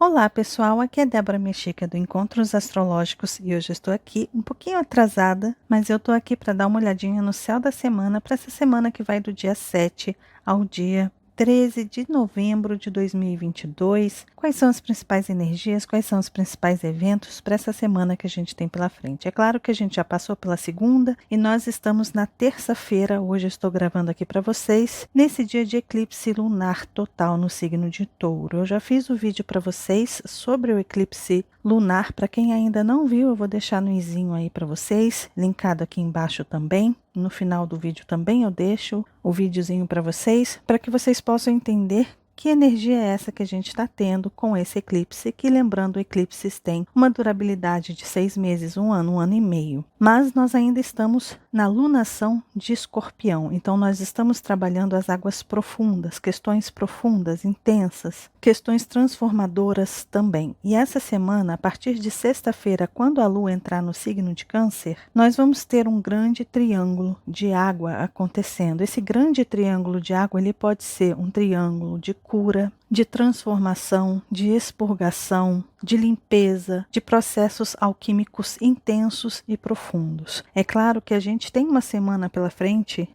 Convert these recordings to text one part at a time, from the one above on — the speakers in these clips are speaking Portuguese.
Olá pessoal, aqui é Débora Mexica do Encontros Astrológicos e hoje eu estou aqui um pouquinho atrasada, mas eu estou aqui para dar uma olhadinha no céu da semana, para essa semana que vai do dia 7 ao dia 13 de novembro de 2022. Quais são as principais energias, quais são os principais eventos para essa semana que a gente tem pela frente? É claro que a gente já passou pela segunda e nós estamos na terça-feira, hoje eu estou gravando aqui para vocês, nesse dia de eclipse lunar total no signo de Touro. Eu já fiz o vídeo para vocês sobre o eclipse lunar, para quem ainda não viu, eu vou deixar no izinho aí para vocês, linkado aqui embaixo também. No final do vídeo também eu deixo o videozinho para vocês que vocês possam entender que energia é essa que a gente está tendo com esse eclipse, que lembrando, eclipses têm uma durabilidade de 6 meses, um ano e meio. Mas nós ainda estamos na lunação de Escorpião, então nós estamos trabalhando as águas profundas, questões profundas, intensas, questões transformadoras também. E essa semana, a partir de sexta-feira, quando a Lua entrar no signo de Câncer, nós vamos ter um grande triângulo de água acontecendo. Esse grande triângulo de água, ele pode ser um triângulo de cura, de transformação, de expurgação, de limpeza, de processos alquímicos intensos e profundos. É claro que a gente tem uma semana pela frente,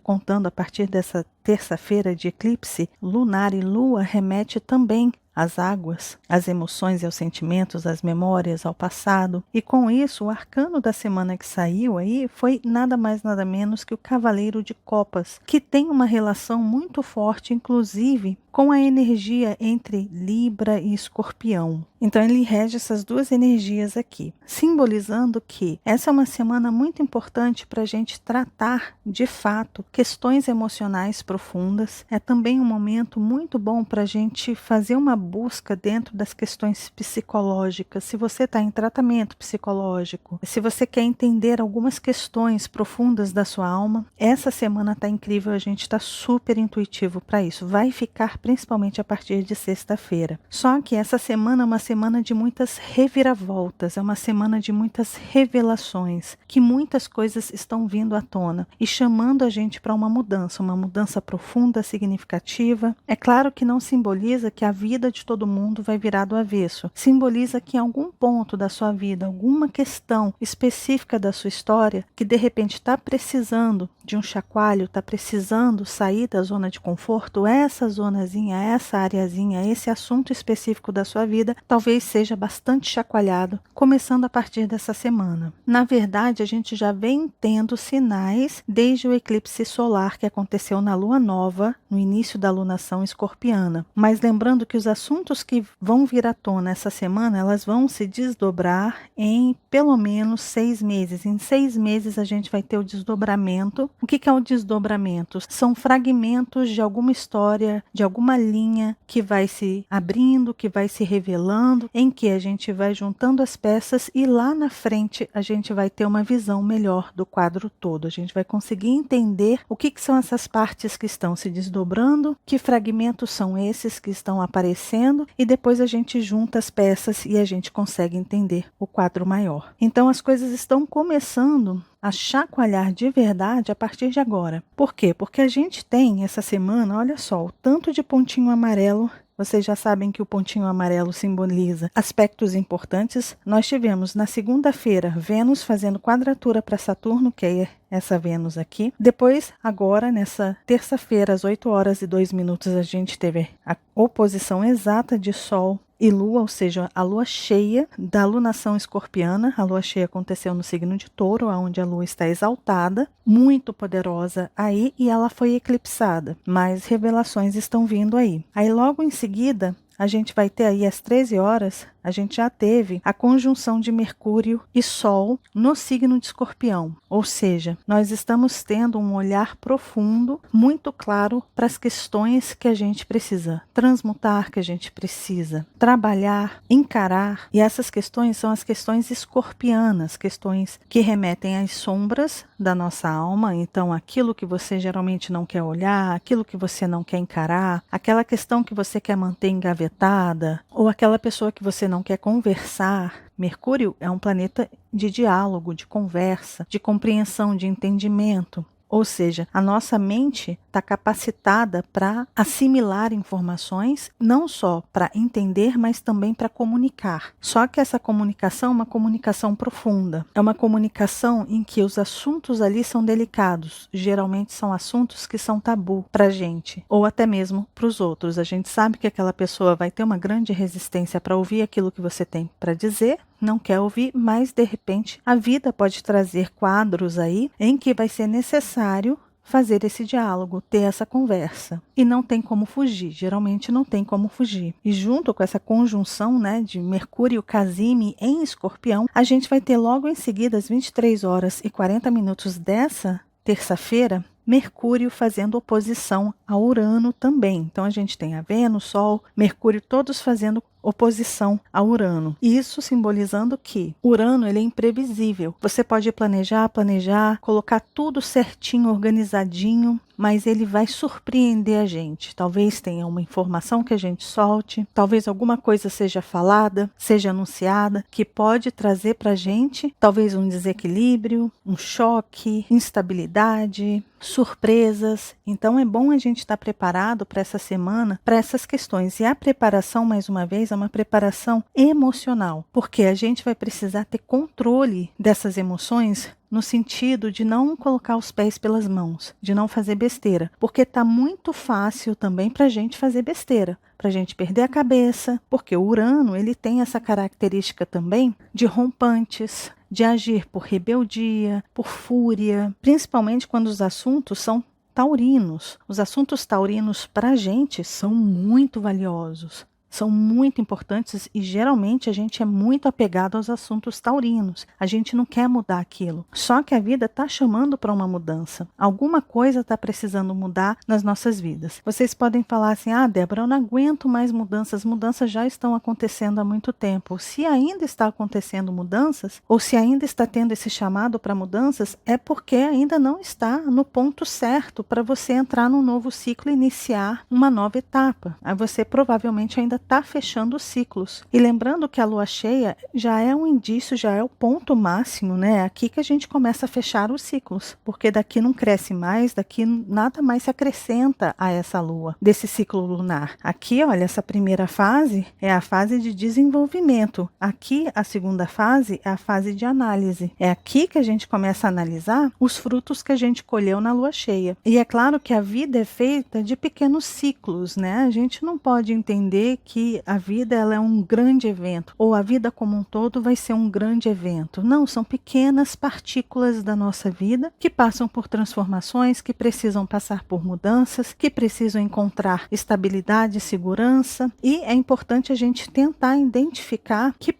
contando a partir dessa terça-feira de eclipse lunar, e Lua remete também às águas, às emoções e aos sentimentos, às memórias, ao passado. E com isso, o arcano da semana que saiu aí foi nada mais nada menos que o Cavaleiro de Copas, que tem uma relação muito forte, inclusive, com a energia entre Libra e Escorpião. Então ele rege essas duas energias aqui, simbolizando que essa é uma semana muito importante para a gente tratar, de fato, questões emocionais profundas. É também um momento muito bom para a gente fazer uma busca dentro das questões psicológicas. Se você está em tratamento psicológico, se você quer entender algumas questões profundas da sua alma, essa semana está incrível, a gente está super intuitivo para isso. Vai ficar principalmente a partir de sexta-feira. Só que essa semana é uma semana de muitas reviravoltas, é uma semana de muitas revelações, que muitas coisas estão vindo à tona e chamando a gente para uma mudança profunda, significativa. É claro que não simboliza que a vida de todo mundo vai virar do avesso. Simboliza que em algum ponto da sua vida, alguma questão específica da sua história, que de repente está precisando de um chacoalho, está precisando sair da zona de conforto, essa zonazinha, essa areazinha, esse assunto específico da sua vida, talvez seja bastante chacoalhado, começando a partir dessa semana. Na verdade, a gente já vem tendo sinais desde o eclipse solar que aconteceu na lua nova, no início da lunação escorpiana. Mas lembrando que os assuntos que vão vir à tona essa semana, elas vão se desdobrar em pelo menos 6 meses. Em 6 meses a gente vai ter o desdobramento. O que é o desdobramento? São fragmentos de alguma história, de alguma linha que vai se abrindo, que vai se revelando, em que a gente vai juntando as peças e lá na frente a gente vai ter uma visão melhor do quadro todo. A gente vai conseguir entender o que são essas partes que estão se desdobrando, que fragmentos são esses que estão aparecendo, e depois a gente junta as peças e a gente consegue entender o quadro maior. Então as coisas estão começando a chacoalhar de verdade a partir de agora. Por quê? Porque a gente tem essa semana, olha só, o tanto de pontinho amarelo. Vocês já sabem que o pontinho amarelo simboliza aspectos importantes. Nós tivemos na segunda-feira Vênus fazendo quadratura para Saturno, que é essa Vênus aqui. Depois, agora, nessa terça-feira, às 8h02, a gente teve a oposição exata de Sol e Lua, ou seja, a lua cheia da lunação escorpiana. A lua cheia aconteceu no signo de Touro, onde a lua está exaltada, muito poderosa aí, e ela foi eclipsada. Mais revelações estão vindo aí. Aí logo em seguida, a gente vai ter aí às 13 horas, a gente já teve a conjunção de Mercúrio e Sol no signo de Escorpião. Ou seja, nós estamos tendo um olhar profundo, muito claro para as questões que a gente precisa transmutar, que a gente precisa trabalhar, encarar. E essas questões são as questões escorpianas, questões que remetem às sombras da nossa alma. Então, aquilo que você geralmente não quer olhar, aquilo que você não quer encarar, aquela questão que você quer manter engavetada, ou aquela pessoa que você não quer conversar. Mercúrio é um planeta de diálogo, de conversa, de compreensão, de entendimento. Ou seja, a nossa mente está está capacitada para assimilar informações, não só para entender, mas também para comunicar. Só que essa comunicação é uma comunicação profunda. É uma comunicação em que os assuntos ali são delicados. Geralmente são assuntos que são tabu para a gente, ou até mesmo para os outros. A gente sabe que aquela pessoa vai ter uma grande resistência para ouvir aquilo que você tem para dizer, não quer ouvir, mas de repente a vida pode trazer quadros aí em que vai ser necessário fazer esse diálogo, ter essa conversa. E não tem como fugir, geralmente não tem como fugir. E junto com essa conjunção, né, de Mercúrio Casime em Escorpião, a gente vai ter logo em seguida, às 23 horas e 40 minutos dessa terça-feira, Mercúrio fazendo oposição a Urano também. Então a gente tem a Vênus, Sol, Mercúrio, todos fazendo oposição a Urano. E isso simbolizando que Urano ele é imprevisível. Você pode planejar, colocar tudo certinho, organizadinho, mas ele vai surpreender a gente. Talvez tenha uma informação que a gente solte, talvez alguma coisa seja falada, seja anunciada, que pode trazer para a gente talvez um desequilíbrio, um choque, instabilidade, surpresas. Então é bom a gente estar preparado para essa semana, para essas questões. E a preparação, mais uma vez, é uma preparação emocional, porque a gente vai precisar ter controle dessas emoções no sentido de não colocar os pés pelas mãos, de não fazer besteira, porque tá muito fácil também para a gente fazer besteira, para a gente perder a cabeça, porque o Urano ele tem essa característica também de rompantes, de agir por rebeldia, por fúria, principalmente quando os assuntos são taurinos. Os assuntos taurinos para a gente são muito valiosos. São muito importantes e geralmente a gente é muito apegado aos assuntos taurinos. A gente não quer mudar aquilo. Só que a vida está chamando para uma mudança. Alguma coisa está precisando mudar nas nossas vidas. Vocês podem falar assim, Débora, eu não aguento mais mudanças. Mudanças já estão acontecendo há muito tempo. Se ainda está acontecendo mudanças, ou se ainda está tendo esse chamado para mudanças, é porque ainda não está no ponto certo para você entrar num novo ciclo e iniciar uma nova etapa. Aí você provavelmente ainda está fechando ciclos. E lembrando que a lua cheia já é um indício, já é o ponto máximo, né? Aqui que a gente começa a fechar os ciclos, porque daqui não cresce mais, daqui nada mais se acrescenta a essa lua, desse ciclo lunar. Aqui, olha, essa primeira fase é a fase de desenvolvimento. Aqui, a segunda fase é a fase de análise. É aqui que a gente começa a analisar os frutos que a gente colheu na lua cheia. E é claro que a vida é feita de pequenos ciclos, né? A gente não pode entender que a vida ela é um grande evento, ou a vida como um todo vai ser um grande evento. Não, são pequenas partículas da nossa vida que passam por transformações, que precisam passar por mudanças, que precisam encontrar estabilidade e segurança. E é importante a gente tentar identificar que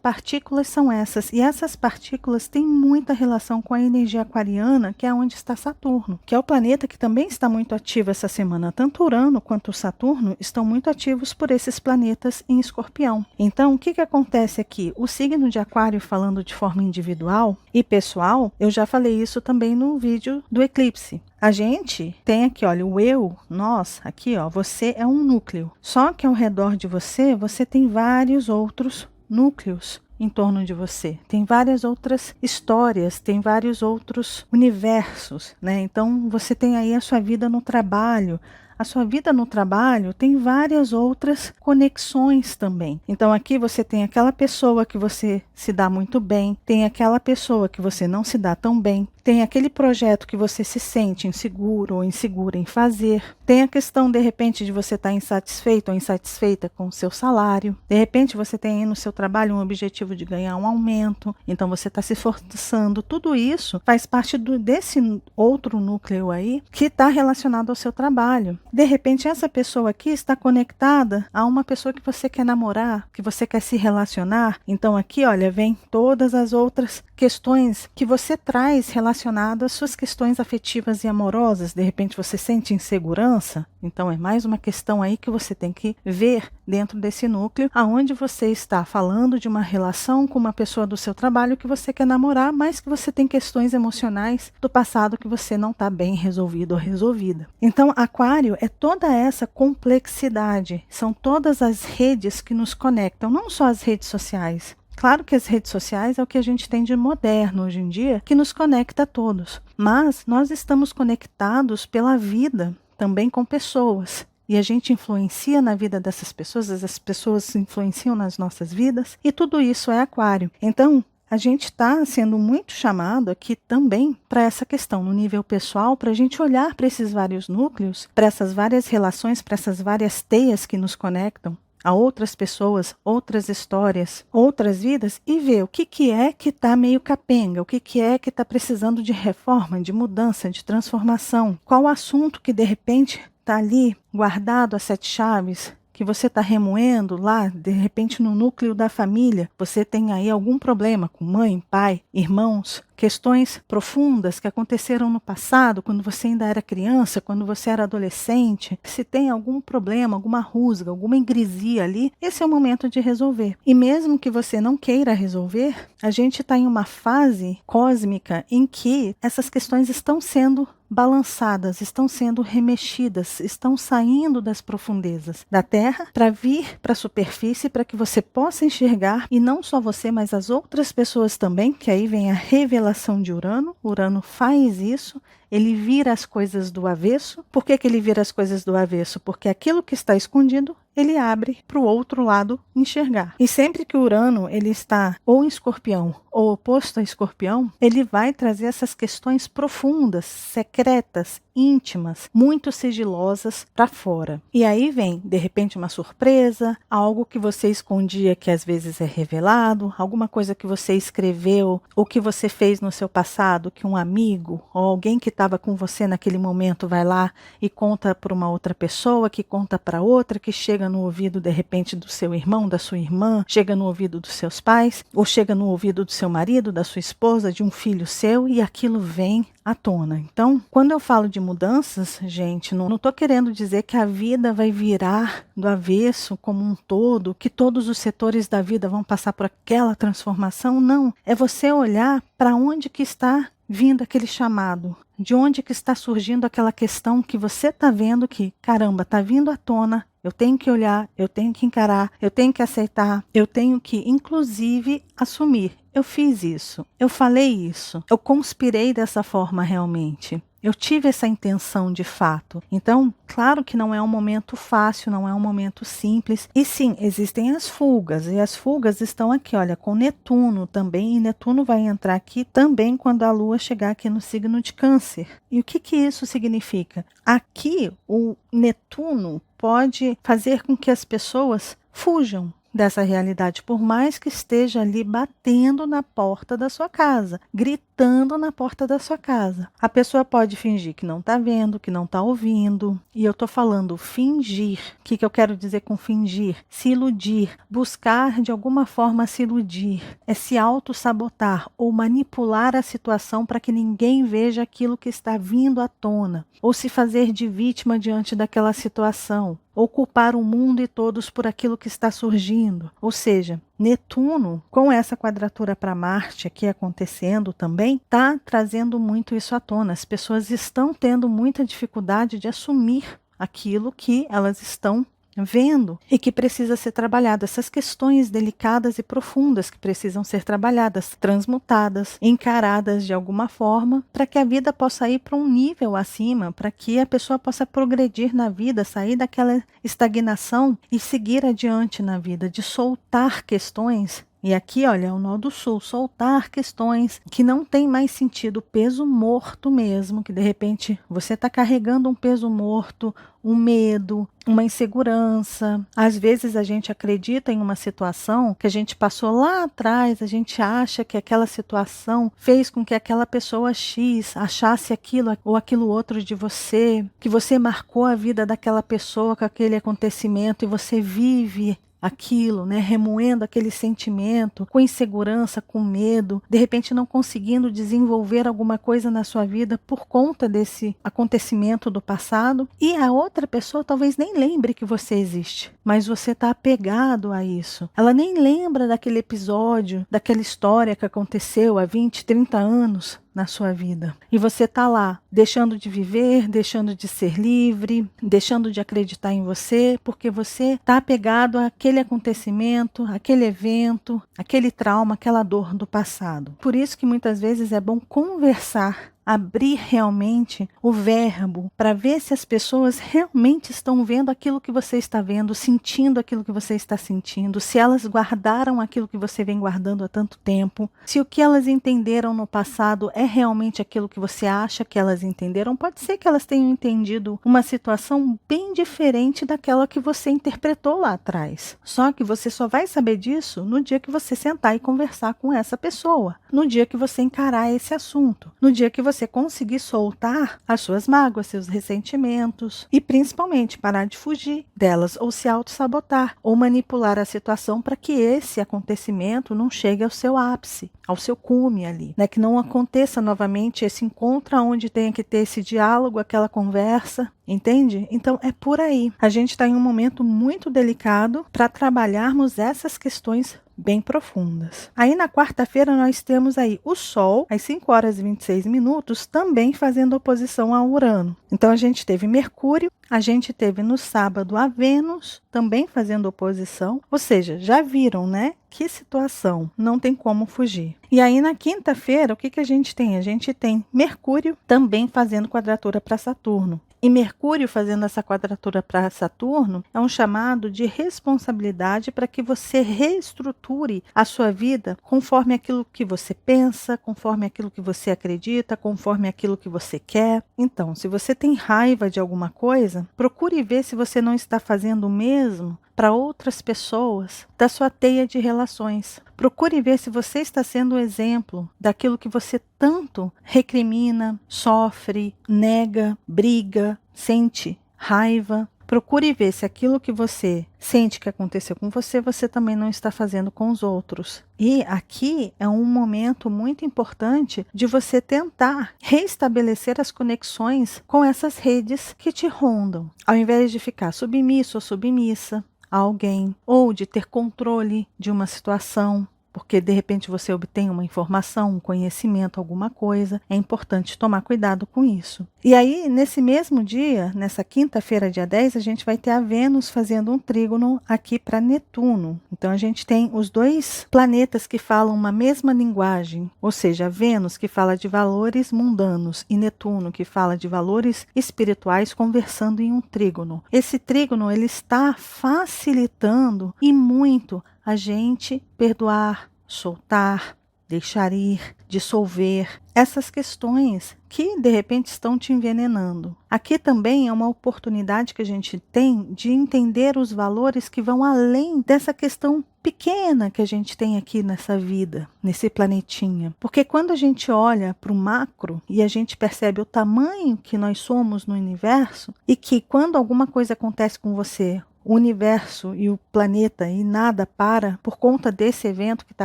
partículas são essas. E essas partículas têm muita relação com a energia aquariana, que é onde está Saturno, que é o planeta que também está muito ativo essa semana. Tanto Urano quanto Saturno estão muito ativos por esses planetas em Escorpião. Então, o que acontece aqui? O signo de Aquário, falando de forma individual e pessoal, eu já falei isso também no vídeo do eclipse. A gente tem aqui, olha, o eu, nós, aqui, ó, você é um núcleo. Só que ao redor de você, você tem vários outros núcleos em torno de você. Tem várias outras histórias, tem vários outros universos, né? Então, você tem aí a sua vida no trabalho. A sua vida no trabalho tem várias outras conexões também. Então aqui você tem aquela pessoa que você se dá muito bem, tem aquela pessoa que você não se dá tão bem, tem aquele projeto que você se sente inseguro ou insegura em fazer, tem a questão de repente de você estar insatisfeito ou insatisfeita com o seu salário, de repente você tem aí no seu trabalho um objetivo de ganhar um aumento, então você está se esforçando. Tudo isso faz parte desse outro núcleo aí que está relacionado ao seu trabalho. De repente, essa pessoa aqui está conectada a uma pessoa que você quer namorar, que você quer se relacionar. Então aqui, olha, vem todas as outras questões que você traz relacionadas às suas questões afetivas e amorosas. De repente, você sente insegurança. Então é mais uma questão aí que você tem que ver dentro desse núcleo, aonde você está falando de uma relação com uma pessoa do seu trabalho que você quer namorar, mas que você tem questões emocionais do passado que você não está bem resolvido ou resolvida. Então, Aquário é toda essa complexidade, são todas as redes que nos conectam, não só as redes sociais. Claro que as redes sociais é o que a gente tem de moderno hoje em dia, que nos conecta a todos. Mas nós estamos conectados pela vida, também com pessoas. E a gente influencia na vida dessas pessoas, as pessoas influenciam nas nossas vidas, e tudo isso é aquário. Então, a gente está sendo muito chamado aqui também para essa questão, no nível pessoal, para a gente olhar para esses vários núcleos, para essas várias relações, para essas várias teias que nos conectam a outras pessoas, outras histórias, outras vidas, e ver o que é que está meio capenga, o que é que está precisando de reforma, de mudança, de transformação. Qual o assunto que de repente está ali guardado a 7 chaves, que você está remoendo lá, de repente no núcleo da família, você tem aí algum problema com mãe, pai, irmãos, questões profundas que aconteceram no passado, quando você ainda era criança, quando você era adolescente. Se tem algum problema, alguma rusga, alguma ingresia ali, esse é o momento de resolver. E mesmo que você não queira resolver, a gente está em uma fase cósmica em que essas questões estão sendo balançadas, estão sendo remexidas, estão saindo das profundezas da Terra para vir para a superfície, para que você possa enxergar, e não só você, mas as outras pessoas também, que aí vem a revelação de Urano. Urano faz isso, ele vira as coisas do avesso. Por que ele vira as coisas do avesso? Porque aquilo que está escondido, ele abre para o outro lado enxergar. E sempre que Urano ele está ou em Escorpião ou oposto a Escorpião, ele vai trazer essas questões profundas, secretas, íntimas, muito sigilosas para fora. E aí vem, de repente, uma surpresa, algo que você escondia que às vezes é revelado, alguma coisa que você escreveu ou que você fez no seu passado, que um amigo ou alguém que estava com você naquele momento vai lá e conta para uma outra pessoa, que conta para outra, que chega no ouvido de repente do seu irmão, da sua irmã, chega no ouvido dos seus pais, ou chega no ouvido do seu marido, da sua esposa, de um filho seu, e aquilo vem à tona. Então, quando eu falo de mudanças, gente, não estou querendo dizer que a vida vai virar do avesso como um todo, que todos os setores da vida vão passar por aquela transformação. Não, é você olhar para onde que está vindo aquele chamado, de onde que está surgindo aquela questão que você está vendo que, caramba, está vindo à tona. Eu tenho que olhar, eu tenho que encarar, eu tenho que aceitar, eu tenho que, inclusive, assumir. Eu fiz isso, eu falei isso, eu conspirei dessa forma realmente. Eu tive essa intenção de fato. Então, claro que não é um momento fácil, não é um momento simples. E sim, existem as fugas. E as fugas estão aqui, olha, com Netuno também. E Netuno vai entrar aqui também quando a Lua chegar aqui no signo de Câncer. E o que isso significa? Aqui, o Netuno pode fazer com que as pessoas fujam dessa realidade, por mais que esteja ali batendo na porta da sua casa, gritando na porta da sua casa. A pessoa pode fingir que não está vendo, que não está ouvindo. E eu estou falando fingir. O que eu quero dizer com fingir? Se iludir, buscar de alguma forma se iludir, é se auto-sabotar ou manipular a situação para que ninguém veja aquilo que está vindo à tona, ou se fazer de vítima diante daquela situação, ou culpar o mundo e todos por aquilo que está surgindo. Ou seja, Netuno, com essa quadratura para Marte aqui acontecendo também, está trazendo muito isso à tona. As pessoas estão tendo muita dificuldade de assumir aquilo que elas estão vendo e que precisa ser trabalhado, essas questões delicadas e profundas que precisam ser trabalhadas, transmutadas, encaradas de alguma forma, para que a vida possa ir para um nível acima, para que a pessoa possa progredir na vida, sair daquela estagnação e seguir adiante na vida, de soltar questões. E aqui, olha, o nó do sul, soltar questões que não tem mais sentido, peso morto mesmo, que de repente você está carregando um peso morto, um medo, uma insegurança. Às vezes a gente acredita em uma situação que a gente passou lá atrás, a gente acha que aquela situação fez com que aquela pessoa X achasse aquilo ou aquilo outro de você, que você marcou a vida daquela pessoa com aquele acontecimento e você vive aquilo, né, remoendo aquele sentimento, com insegurança, com medo, de repente não conseguindo desenvolver alguma coisa na sua vida por conta desse acontecimento do passado, e a outra pessoa talvez nem lembre que você existe, mas você está apegado a isso. Ela nem lembra daquele episódio, daquela história que aconteceu há 20, 30 anos, na sua vida. E você está lá, deixando de viver, deixando de ser livre, deixando de acreditar em você, porque você está apegado àquele acontecimento, àquele evento, aquele trauma, aquela dor do passado. Por isso que muitas vezes é bom conversar, abrir realmente o verbo para ver se as pessoas realmente estão vendo aquilo que você está vendo, sentindo aquilo que você está sentindo, se elas guardaram aquilo que você vem guardando há tanto tempo, se o que elas entenderam no passado é realmente aquilo que você acha que elas entenderam. Pode ser que elas tenham entendido uma situação bem diferente daquela que você interpretou lá atrás. Só que você só vai saber disso no dia que você sentar e conversar com essa pessoa, no dia que você encarar esse assunto, no dia que você conseguir soltar as suas mágoas, seus ressentimentos e principalmente parar de fugir delas ou se auto-sabotar ou manipular a situação para que esse acontecimento não chegue ao seu ápice, ao seu cume ali, né? Que não aconteça novamente esse encontro onde tenha que ter esse diálogo, aquela conversa, entende? Então é por aí. A gente está em um momento muito delicado para trabalharmos essas questões bem profundas. Aí na quarta-feira nós temos aí o Sol, às 5 horas e 26 minutos, também fazendo oposição a Urano. Então a gente teve Mercúrio, a gente teve no sábado a Vênus, também fazendo oposição. Ou seja, já viram, né? Que situação, não tem como fugir. E aí na quinta-feira, o que a gente tem? A gente tem Mercúrio também fazendo quadratura para Saturno. E Mercúrio fazendo essa quadratura para Saturno é um chamado de responsabilidade para que você reestruture a sua vida conforme aquilo que você pensa, conforme aquilo que você acredita, conforme aquilo que você quer. Então, se você tem raiva de alguma coisa, procure ver se você não está fazendo o mesmo para outras pessoas da sua teia de relações. Procure ver se você está sendo o exemplo daquilo que você tanto recrimina, sofre, nega, briga, sente raiva. Procure ver se aquilo que você sente que aconteceu com você, você também não está fazendo com os outros. E aqui é um momento muito importante de você tentar restabelecer as conexões com essas redes que te rondam, ao invés de ficar submisso ou submissa a alguém, ou de ter controle de uma situação, porque de repente você obtém uma informação, um conhecimento, alguma coisa. É importante tomar cuidado com isso. E aí, nesse mesmo dia, nessa quinta-feira, dia 10, a gente vai ter a Vênus fazendo um trígono aqui para Netuno. Então a gente tem os dois planetas que falam uma mesma linguagem, ou seja, a Vênus que fala de valores mundanos e Netuno que fala de valores espirituais conversando em um trígono. Esse trígono ele está facilitando e muito a gente perdoar, soltar, deixar ir, dissolver essas questões que de repente estão te envenenando. Aqui também é uma oportunidade que a gente tem de entender os valores que vão além dessa questão pequena que a gente tem aqui nessa vida, nesse planetinha. Porque quando a gente olha para o macro e a gente percebe o tamanho que nós somos no universo e que quando alguma coisa acontece com você, o universo e o planeta e nada para por conta desse evento que está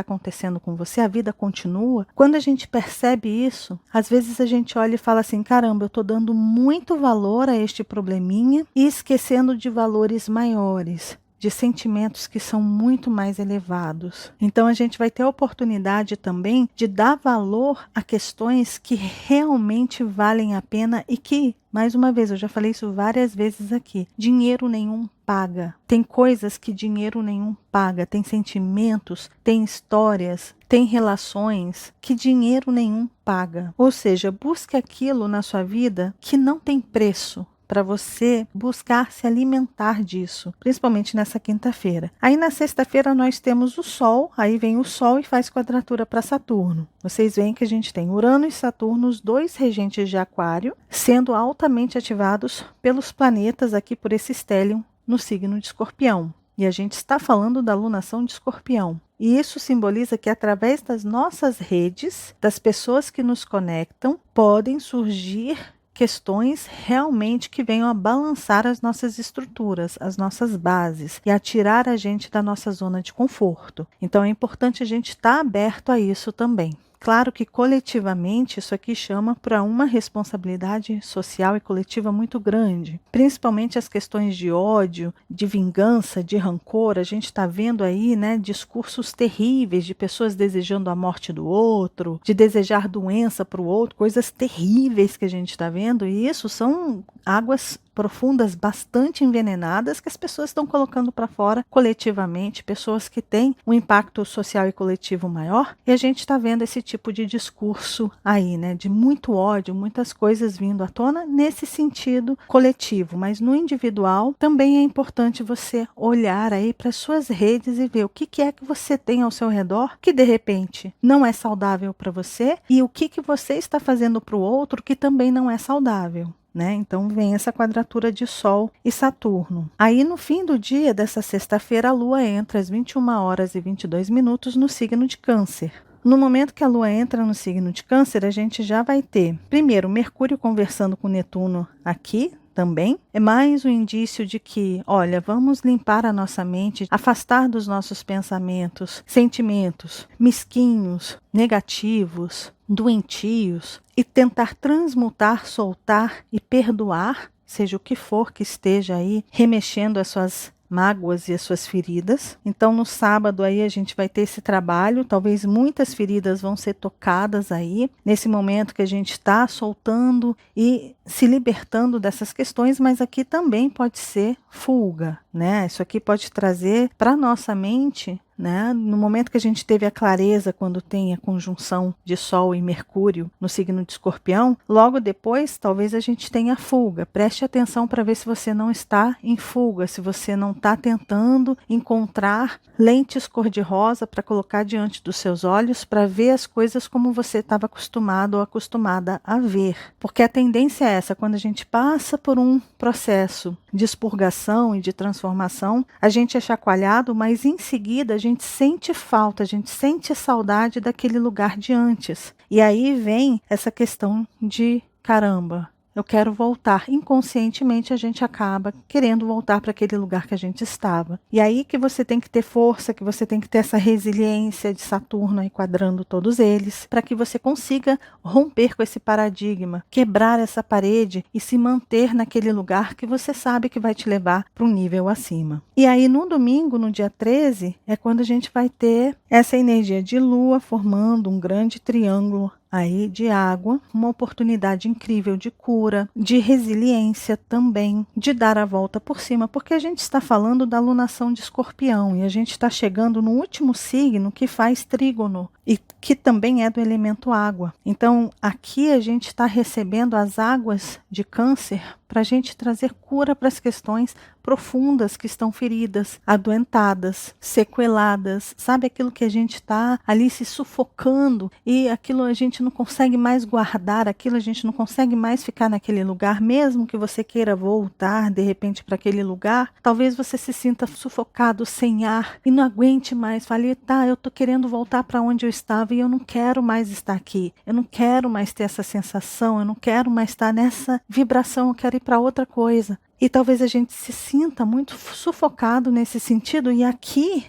acontecendo com você, a vida continua. Quando a gente percebe isso, às vezes a gente olha e fala assim, caramba, eu estou dando muito valor a este probleminha e esquecendo de valores maiores, de sentimentos que são muito mais elevados. Então a gente vai ter a oportunidade também de dar valor a questões que realmente valem a pena e que, mais uma vez, eu já falei isso várias vezes aqui, dinheiro nenhum paga. Tem coisas que dinheiro nenhum paga, tem sentimentos, tem histórias, tem relações que dinheiro nenhum paga. Ou seja, busque aquilo na sua vida que não tem preço, para você buscar se alimentar disso, principalmente nessa quinta-feira. Aí na sexta-feira nós temos o Sol, aí vem o Sol e faz quadratura para Saturno. Vocês veem que a gente tem Urano e Saturno, os dois regentes de Aquário, sendo altamente ativados pelos planetas aqui por esse stellium no signo de Escorpião. E a gente está falando da lunação de Escorpião. E isso simboliza que através das nossas redes, das pessoas que nos conectam, podem surgir questões realmente que venham a balançar as nossas estruturas, as nossas bases e a tirar a gente da nossa zona de conforto. Então é importante a gente estar aberto a isso também. claro que coletivamente isso aqui chama para uma responsabilidade social e coletiva muito grande, principalmente as questões de ódio, de vingança, de rancor. A gente está vendo aí, né, discursos terríveis de pessoas desejando a morte do outro, de desejar doença para o outro, coisas terríveis que a gente está vendo, e isso são águas profundas bastante envenenadas que as pessoas estão colocando para fora coletivamente, pessoas que têm um impacto social e coletivo maior, e a gente está vendo esse tipo de discurso aí, né, de muito ódio, muitas coisas vindo à tona nesse sentido coletivo, mas no individual também é importante você olhar aí para as suas redes e ver o que é que você tem ao seu redor que de repente não é saudável para você e o que você está fazendo para o outro que também não é saudável. Então vem essa quadratura de Sol e Saturno. Aí no fim do dia dessa sexta-feira, a Lua entra às 21h22 no signo de Câncer. No momento que a Lua entra no signo de Câncer, a gente já vai ter, primeiro, Mercúrio conversando com Netuno aqui, também é mais um indício de que, olha, vamos limpar a nossa mente, afastar dos nossos pensamentos, sentimentos mesquinhos, negativos, doentios e tentar transmutar, soltar e perdoar, seja o que for que esteja aí remexendo as suas mágoas e as suas feridas. Então no sábado aí a gente vai ter esse trabalho, talvez muitas feridas vão ser tocadas aí, nesse momento que a gente está soltando e se libertando dessas questões, mas aqui também pode ser fuga, Isso aqui pode trazer para a nossa mente, no momento que a gente teve a clareza, quando tem a conjunção de Sol e Mercúrio no signo de Escorpião, logo depois talvez a gente tenha fuga. Preste atenção para ver se você não está em fuga, se você não está tentando encontrar lentes cor-de-rosa para colocar diante dos seus olhos para ver as coisas como você estava acostumado ou acostumada a ver. Porque a tendência é essa, quando a gente passa por um processo de expurgação e de transformação, a gente é chacoalhado, mas em seguida a gente sente falta, a gente sente saudade daquele lugar de antes. E aí vem essa questão de, caramba, eu quero voltar. Inconscientemente a gente acaba querendo voltar para aquele lugar que a gente estava. E aí que você tem que ter força, que você tem que ter essa resiliência de Saturno aí quadrando todos eles, para que você consiga romper com esse paradigma, quebrar essa parede e se manter naquele lugar que você sabe que vai te levar para um nível acima. E aí no domingo, no dia 13, é quando a gente vai ter essa energia de Lua formando um grande triângulo aí de água, uma oportunidade incrível de cura, de resiliência também, de dar a volta por cima, porque a gente está falando da alunação de Escorpião e a gente está chegando no último signo que faz trígono e que também é do elemento água. Então aqui a gente está recebendo as águas de Câncer para a gente trazer cura para as questões profundas que estão feridas, adoentadas, sequeladas, sabe, aquilo que a gente está ali se sufocando e aquilo a gente não consegue mais guardar, aquilo a gente não consegue mais ficar naquele lugar, mesmo que você queira voltar de repente para aquele lugar, talvez você se sinta sufocado, sem ar e não aguente mais, fale, tá, eu tô querendo voltar para onde eu estava e eu não quero mais estar aqui, eu não quero mais ter essa sensação, eu não quero mais estar nessa vibração, eu quero ir para outra coisa. E talvez a gente se sinta muito sufocado nesse sentido e aqui,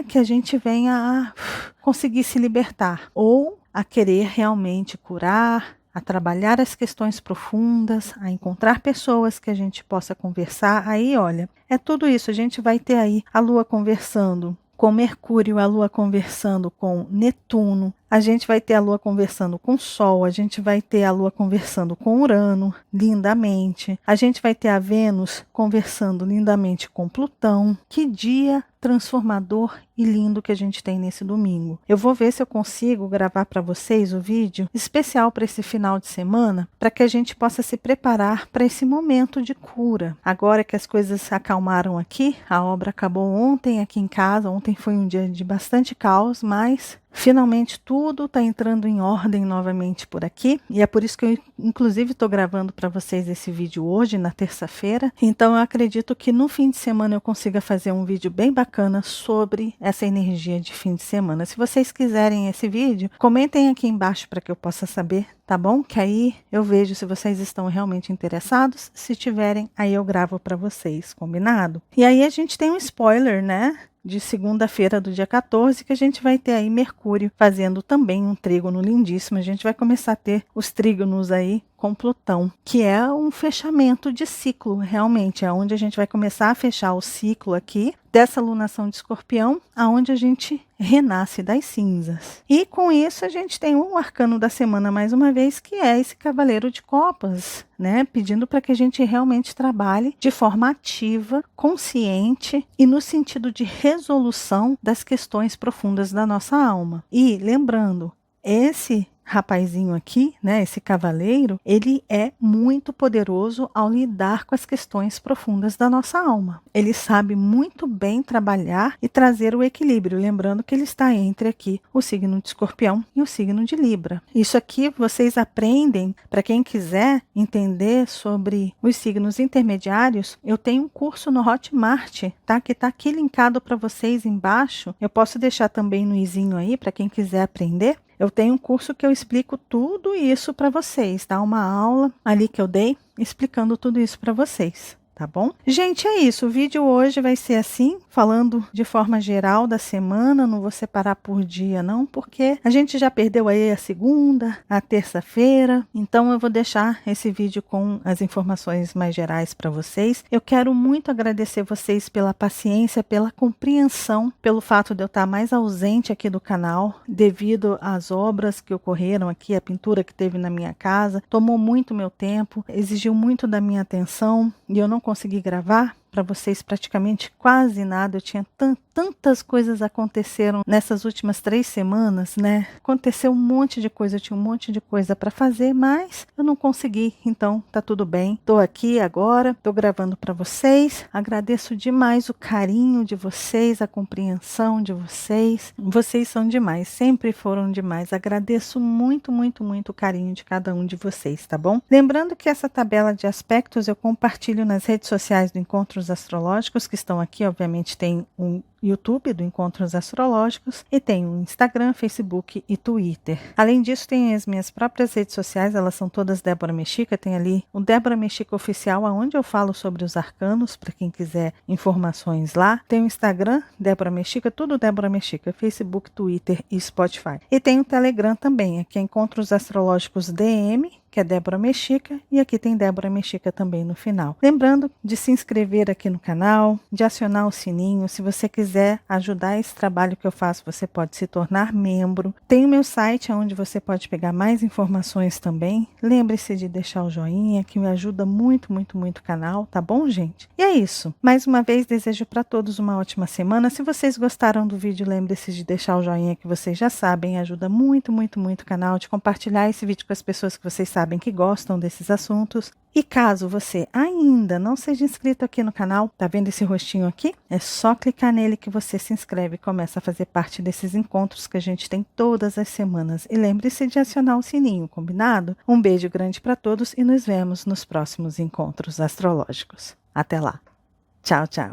que a gente venha a conseguir se libertar ou a querer realmente curar, a trabalhar as questões profundas, a encontrar pessoas que a gente possa conversar. Aí, olha, é tudo isso. A gente vai ter aí a Lua conversando com Mercúrio, a Lua conversando com Netuno, a gente vai ter a Lua conversando com o Sol, a gente vai ter a Lua conversando com Urano, lindamente, a gente vai ter a Vênus conversando lindamente com Plutão. Que dia transformador e lindo que a gente tem nesse domingo. Eu vou ver se eu consigo gravar para vocês o vídeo especial para esse final de semana, para que a gente possa se preparar para esse momento de cura. Agora que as coisas se acalmaram aqui, a obra acabou ontem aqui em casa, ontem foi um dia de bastante caos, mas finalmente tudo está entrando em ordem novamente por aqui e é por isso que eu inclusive estou gravando para vocês esse vídeo hoje, na terça-feira. Então eu acredito que no fim de semana eu consiga fazer um vídeo bem bacana sobre essa energia de fim de semana. Se vocês quiserem esse vídeo, comentem aqui embaixo para que eu possa saber tá bom? Que aí eu vejo se vocês estão realmente interessados. Se tiverem, aí eu gravo para vocês, combinado? E aí a gente tem um spoiler, né? De segunda-feira do dia 14, que a gente vai ter aí Mercúrio fazendo também um trígono lindíssimo. A gente vai começar a ter os trígonos aí com Plutão, que é um fechamento de ciclo, realmente, é onde a gente vai começar a fechar o ciclo aqui dessa lunação de Escorpião, aonde a gente renasce das cinzas. E com isso a gente tem um arcano da semana mais uma vez, que é esse Cavaleiro de Copas, né? Pedindo para que a gente realmente trabalhe de forma ativa, consciente e no sentido de resolução das questões profundas da nossa alma. E lembrando, esse rapazinho aqui, né, esse cavaleiro, ele é muito poderoso ao lidar com as questões profundas da nossa alma. Ele sabe muito bem trabalhar e trazer o equilíbrio, lembrando que ele está entre aqui o signo de Escorpião e o signo de Libra. Isso aqui vocês aprendem, para quem quiser entender sobre os signos intermediários, eu tenho um curso no Hotmart, tá? Que está aqui linkado para vocês embaixo. Eu posso deixar também no izinho aí para quem quiser aprender. Eu tenho um curso que eu explico tudo isso para vocês, tá? Uma aula ali que eu dei explicando tudo isso para vocês. Tá bom? Gente, é isso. O vídeo hoje vai ser assim, falando de forma geral da semana. Não vou separar por dia, não, porque a gente já perdeu aí a segunda, a terça-feira. Então, eu vou deixar esse vídeo com as informações mais gerais para vocês. Eu quero muito agradecer vocês pela paciência, pela compreensão, pelo fato de eu estar mais ausente aqui do canal, devido às obras que ocorreram aqui, a pintura que teve na minha casa. Tomou muito meu tempo, exigiu muito da minha atenção e eu não consegui gravar para vocês praticamente quase nada. Eu tinha tantas coisas aconteceram nessas últimas 3 semanas, né? Aconteceu um monte de coisa, eu tinha um monte de coisa para fazer, mas eu não consegui. Então, tá tudo bem. Tô aqui agora, tô gravando para vocês. Agradeço demais o carinho de vocês, a compreensão de vocês. Vocês são demais, sempre foram demais. Agradeço muito, muito, muito o carinho de cada um de vocês, tá bom? Lembrando que essa tabela de aspectos eu compartilho nas redes sociais do Encontros Astrológicos, que estão aqui. Obviamente tem um YouTube do Encontros Astrológicos e tem o Instagram, Facebook e Twitter. Além disso, tem as minhas próprias redes sociais, elas são todas Débora Mexica. Tem ali o Débora Mexica Oficial, onde eu falo sobre os arcanos, para quem quiser informações lá. Tem o Instagram, Débora Mexica, tudo Débora Mexica, Facebook, Twitter e Spotify. E tem o Telegram também, aqui é Encontros Astrológicos DM, que é Débora Mexica, e aqui tem Débora Mexica também no final. Lembrando de se inscrever aqui no canal, de acionar o sininho. Se você quiser ajudar esse trabalho que eu faço, você pode se tornar membro. Tem o meu site, onde você pode pegar mais informações também. Lembre-se de deixar o joinha, que me ajuda muito, muito, muito o canal, tá bom, gente? E é isso. Mais uma vez, desejo para todos uma ótima semana. Se vocês gostaram do vídeo, lembre-se de deixar o joinha, que vocês já sabem, ajuda muito, muito, muito o canal, de compartilhar esse vídeo com as pessoas que vocês sabem que gostam desses assuntos. E caso você ainda não seja inscrito aqui no canal, tá vendo esse rostinho aqui? É só clicar nele que você se inscreve e começa a fazer parte desses encontros que a gente tem todas as semanas. E lembre-se de acionar o sininho, combinado? Um beijo grande para todos e nos vemos nos próximos encontros astrológicos. Até lá. Tchau, tchau.